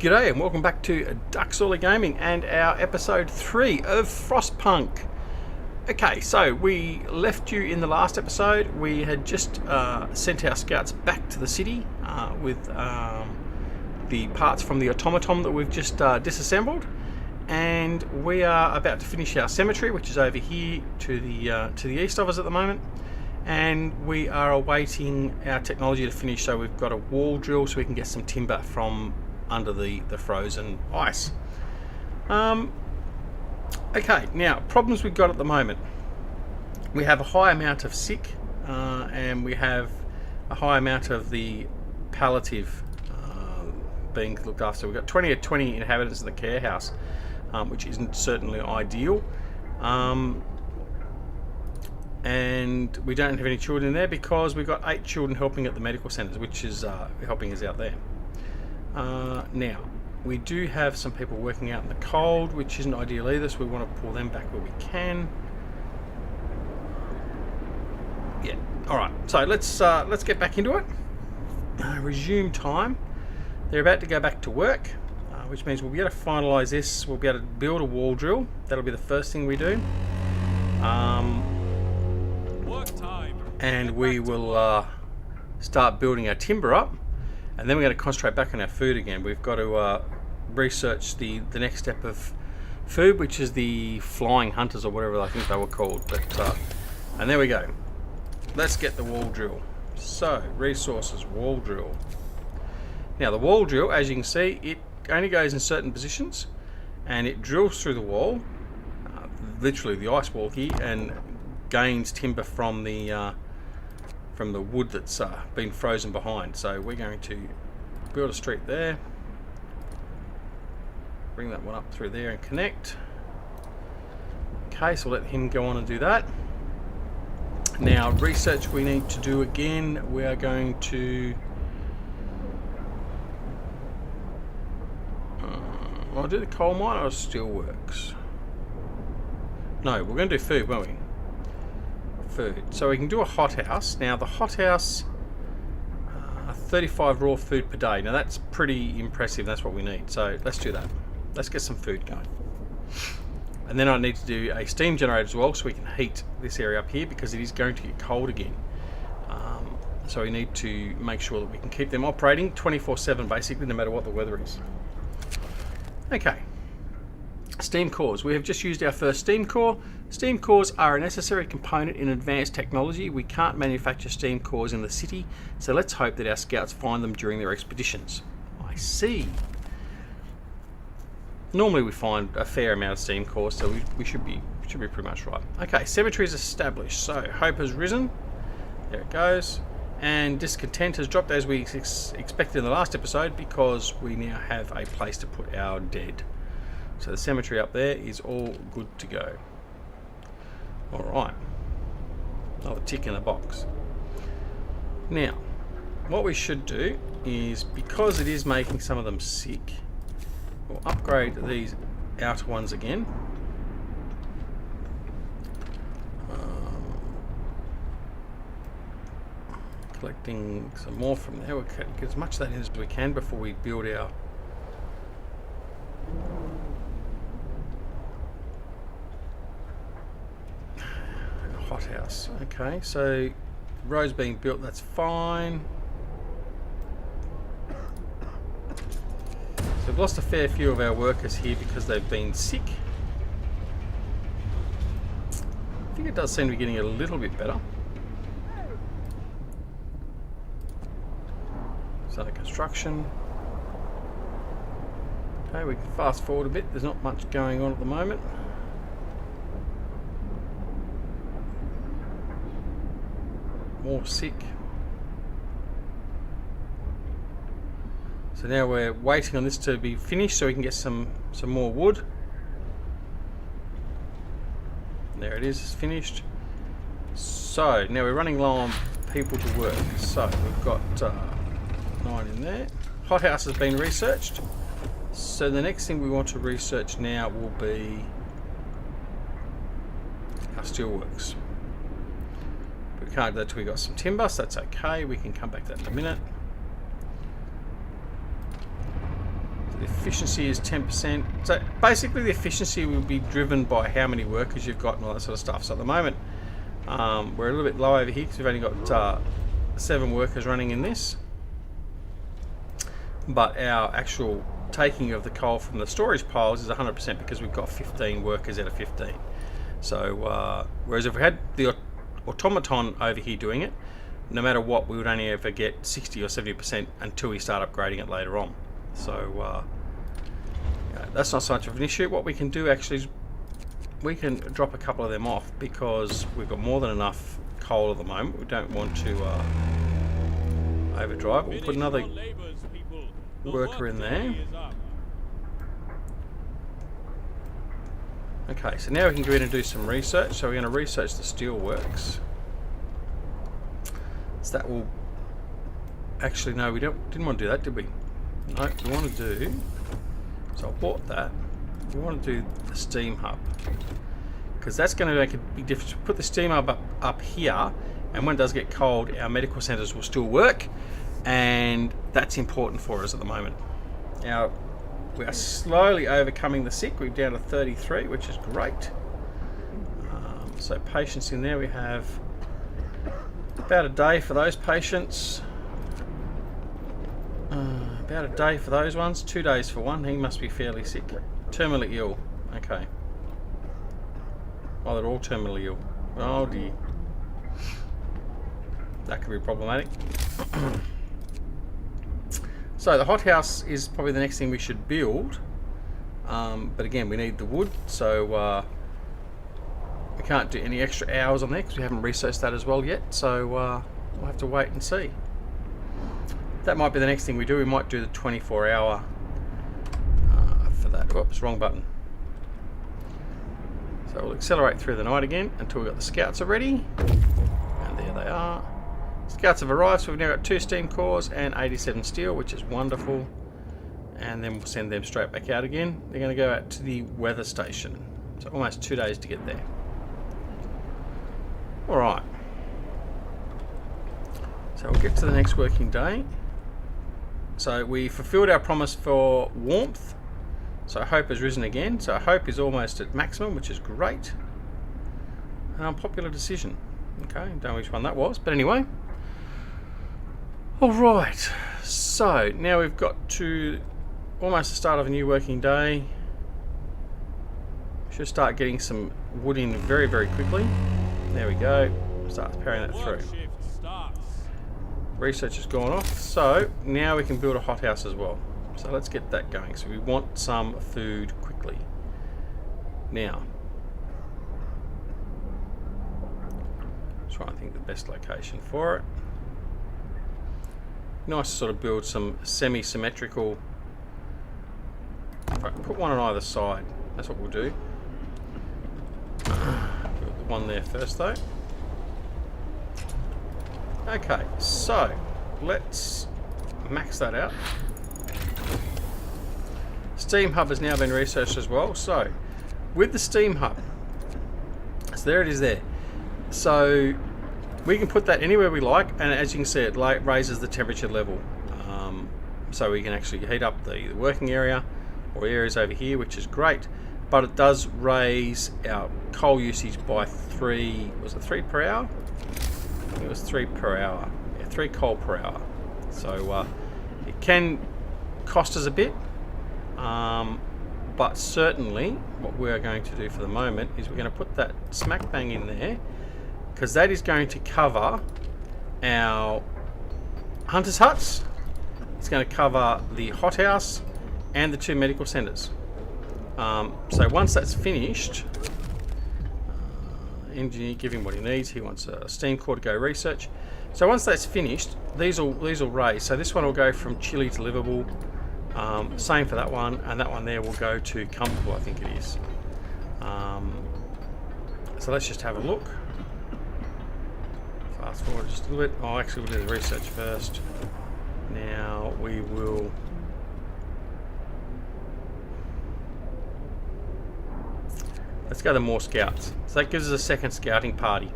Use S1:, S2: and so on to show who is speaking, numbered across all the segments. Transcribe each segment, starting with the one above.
S1: G'day and welcome back to Ducksoiler Gaming and our episode 3 of Frostpunk. Okay, so we left you in the last episode. We had just sent our scouts back to the city with the parts from the automaton that we've just disassembled, and we are about to finish our cemetery, which is over here to the east of us at the moment. And we are awaiting our technology to finish, so we've got a wall drill so we can get some timber from under the frozen ice. Okay, now problems we've got at the moment. We have a high amount of sick and we have a high amount of the palliative being looked after. We've got 20 inhabitants of the care house, which isn't certainly ideal. And we don't have any children in there because we've got 8 children helping at the medical centres, which is helping us out there. Now, we do have some people working out in the cold, which isn't ideal either, so we want to pull them back where we can. Yeah, alright, so let's get back into it. Resume time. They're about to go back to work, which means we'll be able to finalise this. We'll be able to build a wall drill. That'll be the first thing we do. And we will start building our timber up, and then we're going to concentrate back on our food again. We've got to research the next step of food, which is the flying hunters or whatever I think they were called. But and there we go. Let's get the wall drill. So resources, wall drill. Now the wall drill, as you can see, it only goes in certain positions, and it drills through the wall, literally the ice wall here, and gains timber from the wood that's been frozen behind. So we're going to build a street there, bring that one up through there and connect. Okay, so let him go on and do that. Now research we need to do again. We are going to I'll do the coal mine or steelworks. No, we're going to do food, won't we? Food. So we can do a hothouse. Now the hothouse, 35 raw food per day. Now that's pretty impressive. That's what we need. So let's do that. Let's get some food going. And then I need to do a steam generator as well, so we can heat this area up here because it is going to get cold again. So we need to make sure that we can keep them operating 24/7 basically, no matter what the weather is. Okay. Steam cores. We have just used our first steam core. Steam cores are a necessary component in advanced technology. We can't manufacture steam cores in the city, so let's hope that our scouts find them during their expeditions. I see. Normally we find a fair amount of steam cores, so we should be pretty much right. Okay, cemetery is established. So hope has risen. There it goes. And discontent has dropped as we expected in the last episode, because we now have a place to put our dead. So the cemetery up there is all good to go. Alright. Another tick in the box. Now, what we should do is, because it is making some of them sick, we'll upgrade these outer ones again. Collecting some more from there. We'll get as much of that in as we can before we build our hothouse. Okay, so roads being built, that's fine. So we've lost a fair few of our workers here because they've been sick. I think it does seem to be getting a little bit better. So the construction. Okay, we can fast forward a bit. There's not much going on at the moment. More sick. So now we're waiting on this to be finished so we can get some more wood. There it is, it's finished. So now we're running low on people to work. So we've got 9 in there. Hothouse has been researched. So the next thing we want to research now will be our steelworks. We can't do that till we got some timber, so that's okay. We can come back to that in a minute. The efficiency is 10%. So basically the efficiency will be driven by how many workers you've got and all that sort of stuff. So at the moment, we're a little bit low over here because we've only got 7 workers running in this. But our actual taking of the coal from the storage piles is 100% because we've got 15 workers out of 15. So whereas if we had the automaton over here doing it, no matter what, we would only ever get 60 or 70% until we start upgrading it later on. So that's not so much of an issue. What we can do actually is we can drop a couple of them off because we've got more than enough coal at the moment. We don't want to overdrive. We'll put another worker in there. Okay, so now we can go in and do some research. So we're going to research the steelworks. So that will actually, no, we didn't want to do that, did we? No, we want to do, so I bought that. We want to do the steam hub because that's going to make a big difference. Put the steam hub up here, and when it does get cold, our medical centres will still work, and that's important for us at the moment. Now we are slowly overcoming the sick. We're down to 33, which is great. So patients in there, we have about a day for those patients. About a day for those ones. 2 days for one. He must be fairly sick. Terminally ill. Okay. Oh, they're all terminally ill. Oh dear. That could be problematic. So the hothouse is probably the next thing we should build. But again, we need the wood. So we can't do any extra hours on there because we haven't researched that as well yet. So we'll have to wait and see. That might be the next thing we do. We might do the 24-hour for that. Oops, wrong button. So we'll accelerate through the night again until we've got the scouts are ready. And there they are. Scouts have arrived, so we've now got 2 steam cores and 87 steel, which is wonderful. And then we'll send them straight back out again. They're going to go out to the weather station. So almost 2 days to get there. Alright. So we'll get to the next working day. So we fulfilled our promise for warmth. So hope has risen again. So hope is almost at maximum, which is great. An unpopular decision. Okay, don't know which one that was, but anyway. Alright, so now we've got to almost the start of a new working day. Should start getting some wood in very, very quickly. There we go. Start powering that through. Research has gone off, so now we can build a hothouse as well. So let's get that going. So we want some food quickly. Now, try and think the best location for it. Nice to sort of build some semi-symmetrical. Right, put one on either side. That's what we'll do. Build the one there first though. Okay, so let's max that out. Steam hub has now been researched as well. So with the steam hub, so there it is there. So we can put that anywhere we like, and as you can see, it raises the temperature level. So we can actually heat up the working area or areas over here, which is great. But it does raise our coal usage by 3. Was it 3 per hour? I think it was 3 per hour. Yeah, 3 coal per hour. So it can cost us a bit, but certainly what we're going to do for the moment is we're going to put that smack bang in there, because that is going to cover our hunters' huts. It's going to cover the hothouse and the 2 medical centres. So once that's finished, engineer, give him what he needs. He wants a steam core to go research. So once that's finished, these will raise. So this one will go from chilly to livable. Same for that one, and that one there will go to comfortable, I think it is. So let's just have a look. Fast forward just a little bit. Oh, actually we'll do the research first. Now we will let's go to more scouts. So that gives us a second scouting party.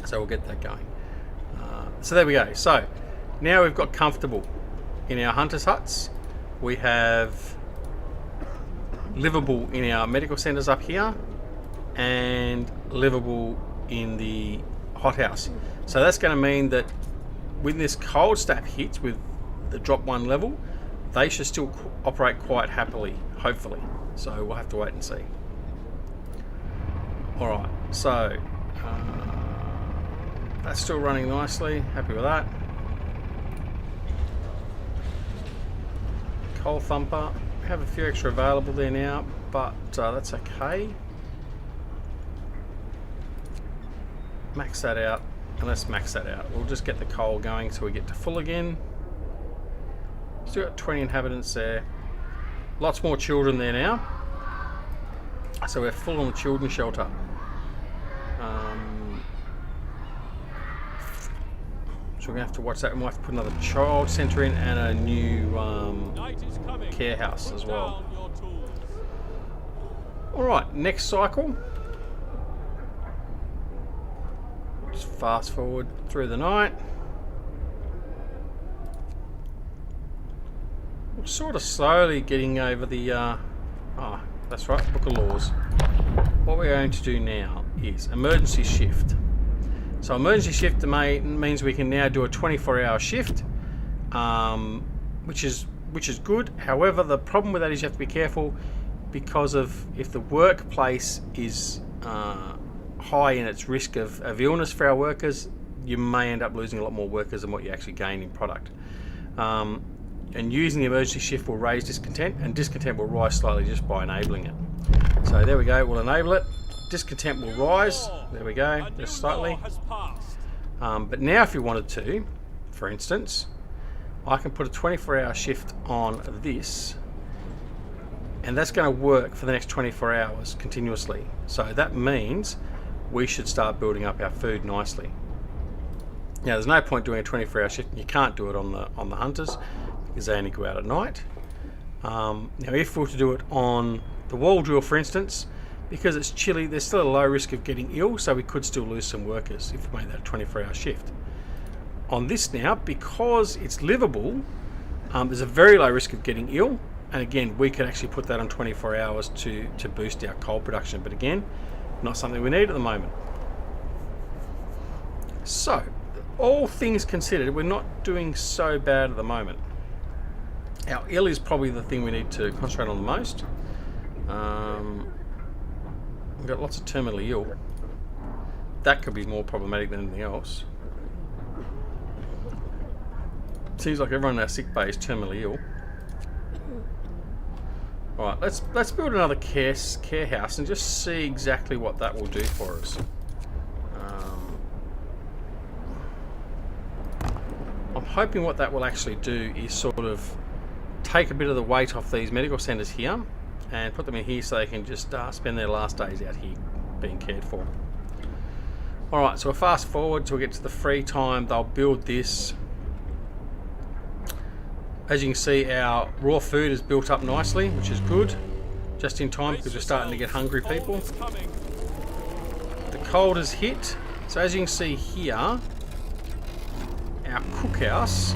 S1: So we'll get that going. So there we go. So now we've got comfortable in our hunters' huts. we have livable in our medical centres up here and livable in the hothouse. So that's going to mean that when this cold snap hits with the drop 1 level, they should still operate quite happily, hopefully. So we'll have to wait and see. Alright, so that's still running nicely, happy with that. Coal thumper, we have a few extra available there now, but that's okay. Max that out, and let's max that out. We'll just get the coal going so we get to full again. Still got 20 inhabitants there. Lots more children there now. So we're full on the children's shelter. So we're going to have to watch that. We might have to put another child centre in and a new care house as well. Alright, next cycle. Just fast forward through the night. We're sort of slowly getting over the... oh, that's right, Book of Laws. What we're going to do now is emergency shift. So emergency shift means we can now do a 24-hour shift, which is good. However, the problem with that is you have to be careful because of if the workplace is high in its risk of illness for our workers, you may end up losing a lot more workers than what you actually gain in product. And using the emergency shift will raise discontent, and discontent will rise slowly just by enabling it. So there we go, we'll enable it. Discontent will rise. There we go, just slightly. But now if you wanted to, for instance, I can put a 24-hour shift on this, and that's going to work for the next 24 hours continuously. So that means we should start building up our food nicely. Now there's no point doing a 24-hour shift. You can't do it on the hunters because they only go out at night. Now if we were to do it on the wall drill, for instance, because it's chilly, there's still a low risk of getting ill, so we could still lose some workers if we made that a 24-hour shift. On this now, because it's livable, there's a very low risk of getting ill, and again, we could actually put that on 24 hours to boost our coal production, but again, not something we need at the moment. So, all things considered, we're not doing so bad at the moment. Our ill is probably the thing we need to concentrate on the most. We've got lots of terminally ill. That could be more problematic than anything else. Seems like everyone in our sick bay is terminally ill. Alright, let's build another care house and just see exactly what that will do for us. I'm hoping what that will actually do is sort of take a bit of the weight off these medical centres here and put them in here so they can just spend their last days out here being cared for. Alright, so we'll fast forward till we get to the free time. They'll build this. As you can see, our raw food is built up nicely, which is good. Just in time because we're starting to get hungry people. The cold has hit. So as you can see here, our cookhouse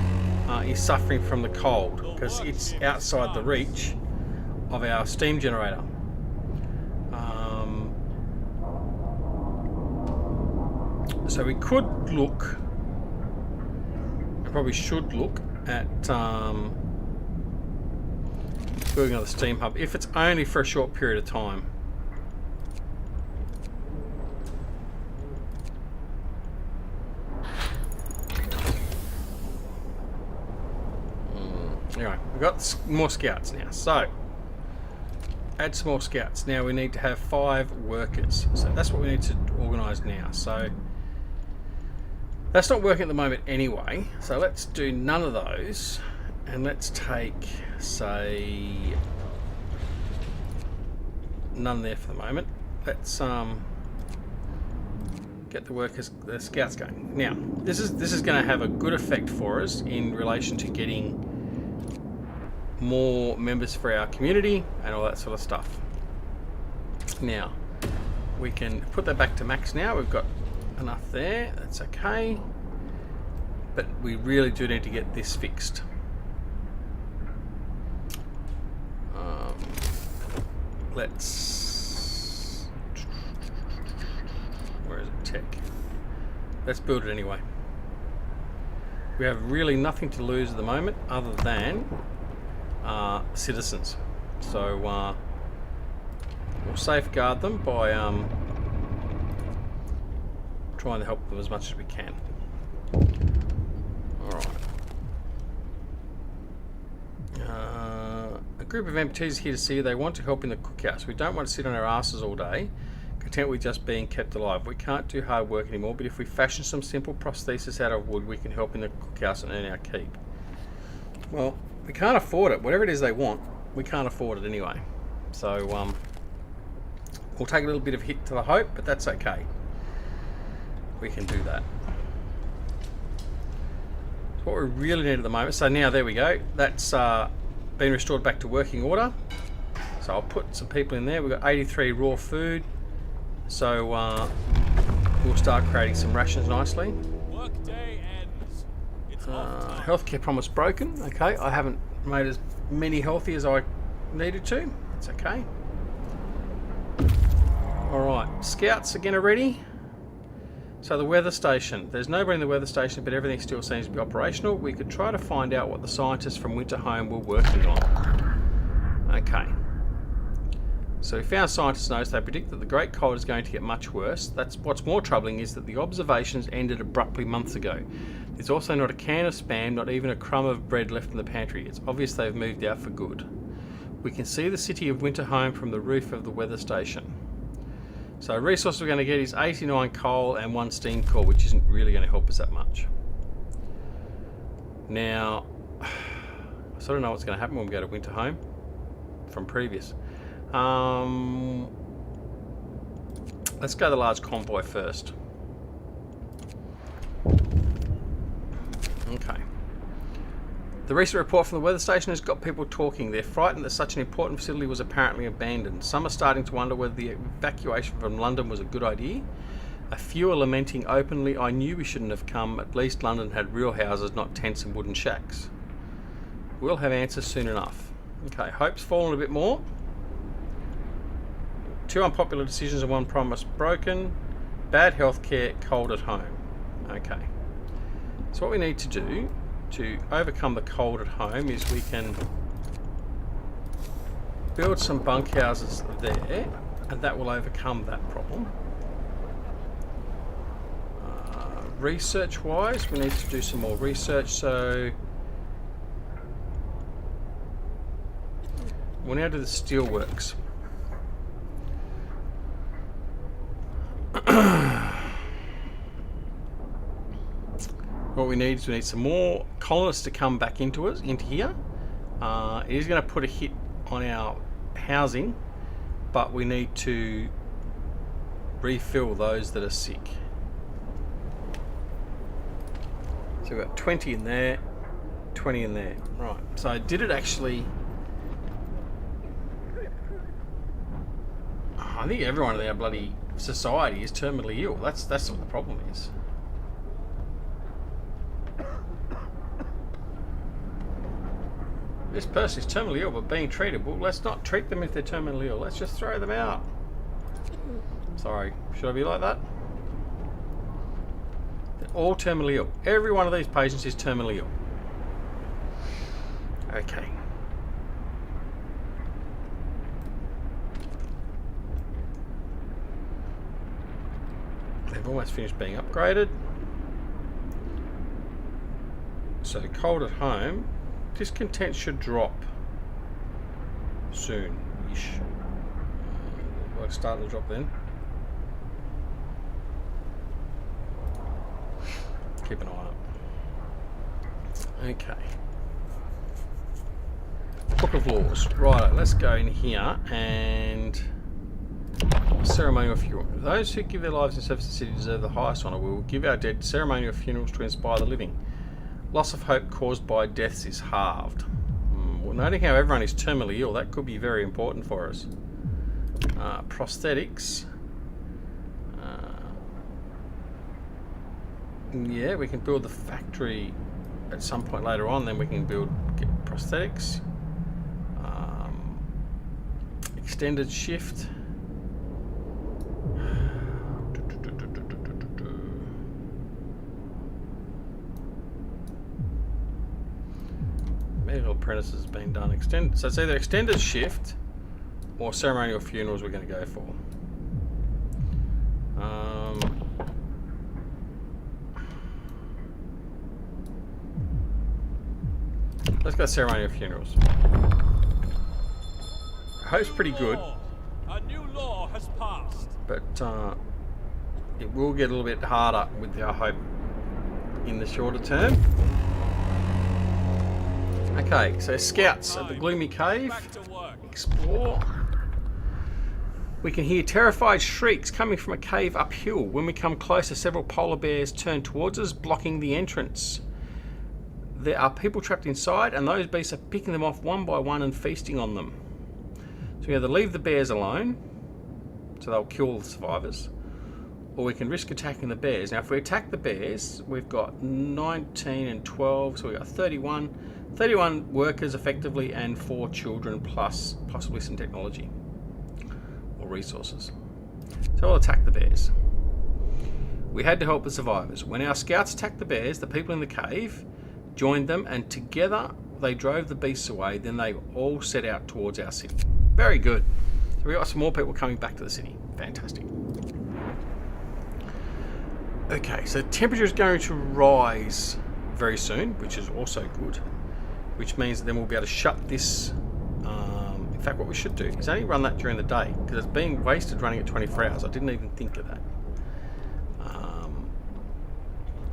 S1: is suffering from the cold because it's outside the reach of our steam generator. So we could look, I probably should look at building another steam hub if it's only for a short period of time. Anyway, we've got more scouts now, so add some more scouts. Now we need to have 5 workers, so that's what we need to organise now. So that's not working at the moment anyway, so let's do none of those, and let's take, say, none there for the moment. Let's get the scouts going. Now this is going to have a good effect for us in relation to getting more members for our community and all that sort of stuff. Now we can put that back to max now. We've got enough there, that's okay, but we really do need to get this fixed. let's... Where is it? Tech. Let's build it anyway. We have really nothing to lose at the moment other than citizens. So we'll safeguard them by trying to help them as much as we can. Alright. A group of amputees is here to see you. They want to help in the cookhouse. We don't want to sit on our asses all day, content with just being kept alive. We can't do hard work anymore, but if we fashion some simple prosthesis out of wood, we can help in the cookhouse and earn our keep. Well, we can't afford it. Whatever it is they want, we can't afford it anyway. So we'll take a little bit of hit to the hope, but that's okay. We can do that. It's what we really need at the moment. So now there we go. That's been restored back to working order. So I'll put some people in there. We've got 83 raw food. So we'll start creating some rations nicely.
S2: Workday ends. It's
S1: Healthcare promise broken. Okay, I haven't made as many healthy as I needed to. It's okay. Alright, scouts again are ready. So the weather station. There's nobody in the weather station, but everything still seems to be operational. We could try to find out what the scientists from Winter Home were working on. Okay. So we found scientists' notes. They predict that the Great Cold is going to get much worse. That's what's more troubling is that the observations ended abruptly months ago. There's also not a can of Spam, not even a crumb of bread left in the pantry. It's obvious they've moved out for good. We can see the city of Winter Home from the roof of the weather station. So resource we're going to get is 89 coal and 1 steam core, which isn't really going to help us that much. Now, I sort of know what's going to happen when we go to Winter Home from previous. Let's go the large convoy first. Okay. The recent report from the weather station has got people talking. They're frightened that such an important facility was apparently abandoned. Some are starting to wonder whether the evacuation from London was a good idea. A few are lamenting openly, I knew we shouldn't have come. At least London had real houses, not tents and wooden shacks. We'll have answers soon enough. Okay, hope's fallen a bit more. 2 unpopular decisions and 1 promise broken. Bad healthcare, cold at home. Okay. So what we need to do to overcome the cold at home is we can build some bunkhouses there, and that will overcome that problem. Research wise, we need to do some more research, so we'll now do the steelworks. What we need is we need some more colonists to come back into here. It is going to put a hit on our housing, but we need to refill those that are sick. So we've got 20 in there, 20 in there. Right, so did it actually... I think everyone in our bloody society is terminally ill. That's what the problem is. This person is terminally ill but being treated. Well, let's not treat them if they're terminally ill. Let's just throw them out. Sorry, should I be like that? They're all terminally ill. Every one of these patients is terminally ill. Okay. They've almost finished being upgraded. So cold at home. Discontent should drop soon-ish. Will it start to drop then? Keep an eye on it. Okay. Book of Laws. Right, let's go in here and ceremonial funeral. Those who give their lives in service to the city deserve the highest honour. We will give our dead ceremonial funerals to inspire the living. Loss of hope caused by deaths is halved. Well, noting how everyone is terminally ill, that could be very important for us. Prosthetics. Yeah, we can build the factory at some point later on, then we can get prosthetics. Extended shift. Medical apprentices has been done. So it's either extended shift or ceremonial funerals we're going to go for. Let's go ceremonial funerals. Hope's pretty good.
S2: A new law has passed.
S1: But it will get a little bit harder with our hope in the shorter term. Okay, so scouts at the gloomy cave.
S2: Back to work.
S1: Explore. We can hear terrified shrieks coming from a cave uphill. When we come closer, several polar bears turn towards us, blocking the entrance. There are people trapped inside, and those beasts are picking them off one by one and feasting on them. So we either leave the bears alone, so they'll kill the survivors, or we can risk attacking the bears. Now, if we attack the bears, we've got 19 and 12, so we've got 31 workers effectively, and 4 children, plus possibly some technology or resources. So we'll attack the bears. We had to help the survivors. When our scouts attacked the bears, the people in the cave joined them, and together they drove the beasts away. Then they all set out towards our city. Very good. So we got some more people coming back to the city. Fantastic. Okay, so the temperature is going to rise very soon, which is also good. Which means that then we'll be able to shut this. In fact, what we should do is only run that during the day, because it's being wasted running at 24 hours. I didn't even think of that.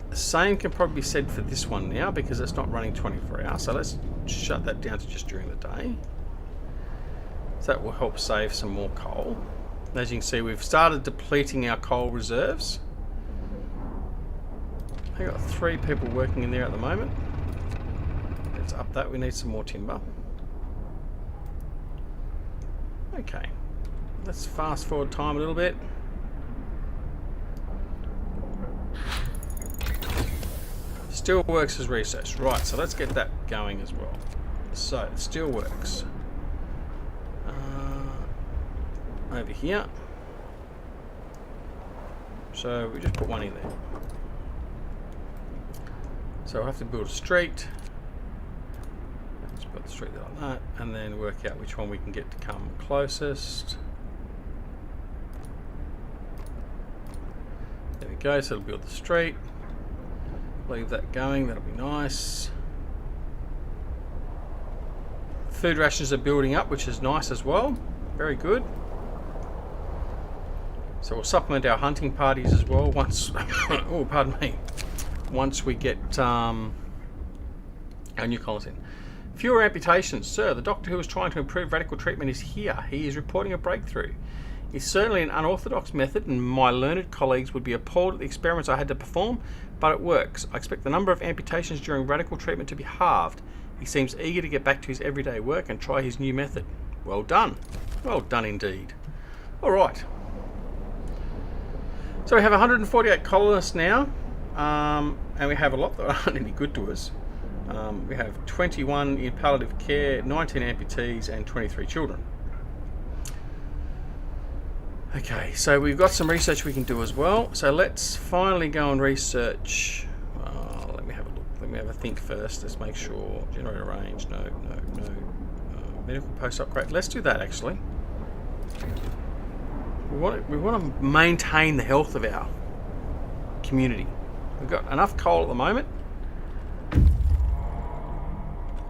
S1: The same can probably be said for this one now, because it's not running 24 hours. So let's shut that down to just during the day. So that will help save some more coal. As you can see, we've started depleting our coal reserves. I've got 3 people working in there at the moment. Let's up that. We need some more timber. Okay. Let's fast forward time a little bit. Steelworks is research. Right, so let's get that going as well. So, Steelworks. Over here. So, we just put one in there. So, we'll have to build a street. Let's build the street like that. And then work out which one we can get to come closest. There we go. So, it'll build the street. Leave that going, that'll be nice. Food rations are building up, which is nice as well. Very good. So we'll supplement our hunting parties as well once oh, pardon me. Once we get our new colonists in. Fewer amputations. Sir, the doctor who is trying to improve radical treatment is here. He is reporting a breakthrough. It's certainly an unorthodox method, and my learned colleagues would be appalled at the experiments I had to perform, but it works. I expect the number of amputations during radical treatment to be halved. He seems eager to get back to his everyday work and try his new method. Well done. Well done indeed. Alright. So we have 148 colonists now, and we have a lot that aren't any good to us. We have 21 in palliative care, 19 amputees, and 23 children. Okay, so we've got some research we can do as well. So let's finally go and research. Let me have a look. Let me have a think first. Let's make sure. Generator range. No. Medical post upgrade. Let's do that actually. We want to maintain the health of our community. We've got enough coal at the moment.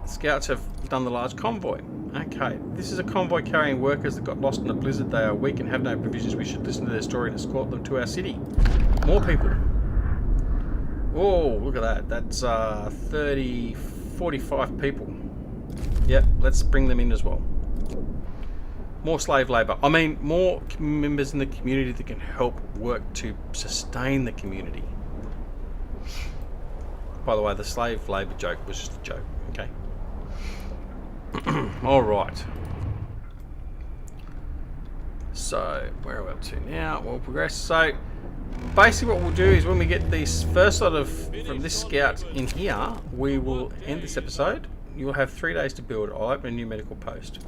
S1: Scouts have done the large convoy. Okay, this is a convoy carrying workers that got lost in a blizzard. They are weak and have no provisions. We should listen to their story and escort them to our city. More people. Oh, look at that. That's 45 people. Yep, let's bring them in as well. More slave labour. I mean, more members in the community that can help work to sustain the community. By the way, the slave labour joke was just a joke, okay? Alright. So, where are we up to now? We'll progress. So, basically what we'll do is when we get this first lot of, from this scout in here, we will end this episode. You'll have 3 days to build. I'll open a new medical post.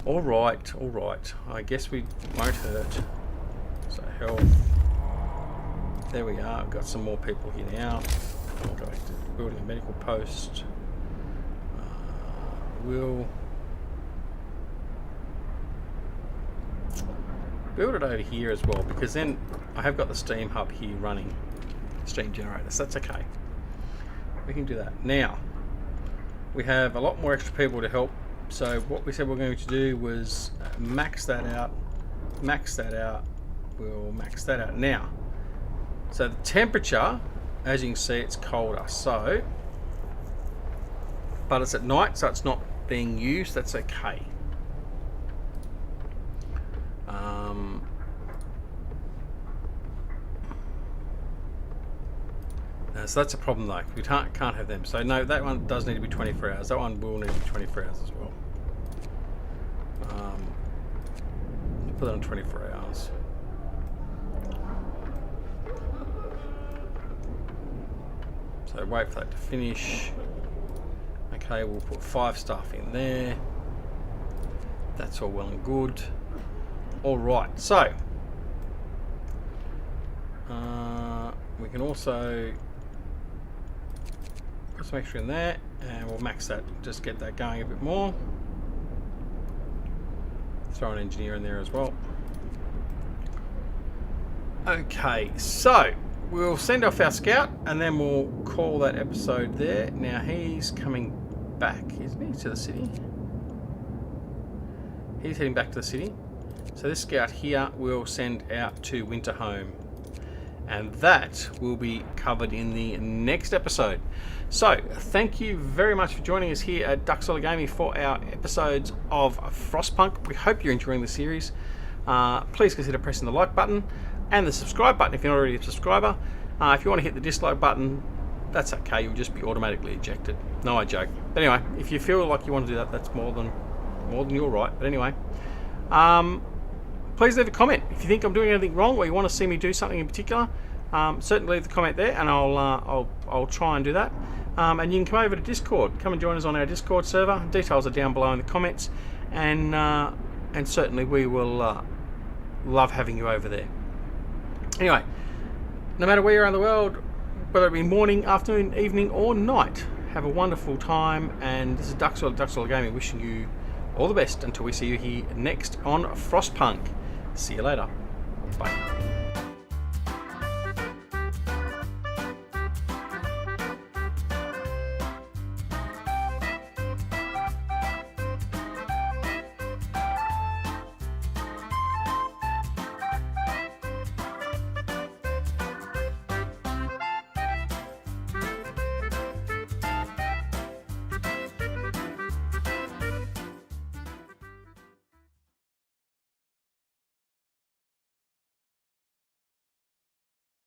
S1: All right. I guess we won't hurt. So health. There we are. Got some more people here now. I'll go back to building a medical post. We'll build it over here as well, because then I have got the steam hub here running, steam generators. That's okay. We can do that. Now, we have a lot more extra people to help. So what we said we're going to do was max that out. We'll max that out now. So the temperature, as you can see, it's colder. So, but it's at night, so it's not being used. That's okay. So that's a problem though. We can't have them. So no, that one does need to be 24 hours. That one will need to be 24 hours as well. Put that on 24 hours. So wait for that to finish. Okay, we'll put 5 staff in there. That's all well and good. All right, so we can also put some extra in there, and we'll max that. Just get that going a bit more. Throw an engineer in there as well. Okay, so we'll send off our scout, and then we'll call that episode there. Now he's coming back, isn't he, to the city? He's heading back to the city. So this scout here we'll send out to Winterhome, and that will be covered in the next episode. So thank you very much for joining us here at DoughBoy Gaming for our episodes of Frostpunk. We hope you're enjoying the series. Please consider pressing the like button and the subscribe button if you're not already a subscriber. If you want to hit the dislike button, that's okay. You'll just be automatically ejected. No, I joke. But anyway, if you feel like you want to do that, that's more than you're right. But anyway, please leave a comment if you think I'm doing anything wrong or you want to see me do something in particular. Certainly leave the comment there, and I'll try and do that. And you can come over to Discord. Come and join us on our Discord server. Details are down below in the comments, and certainly we will love having you over there. Anyway, no matter where you're around the world, whether it be morning, afternoon, evening, or night, have a wonderful time. And this is DoughBoy Gaming wishing you all the best until we see you here next on Frostpunk. See you later. Bye.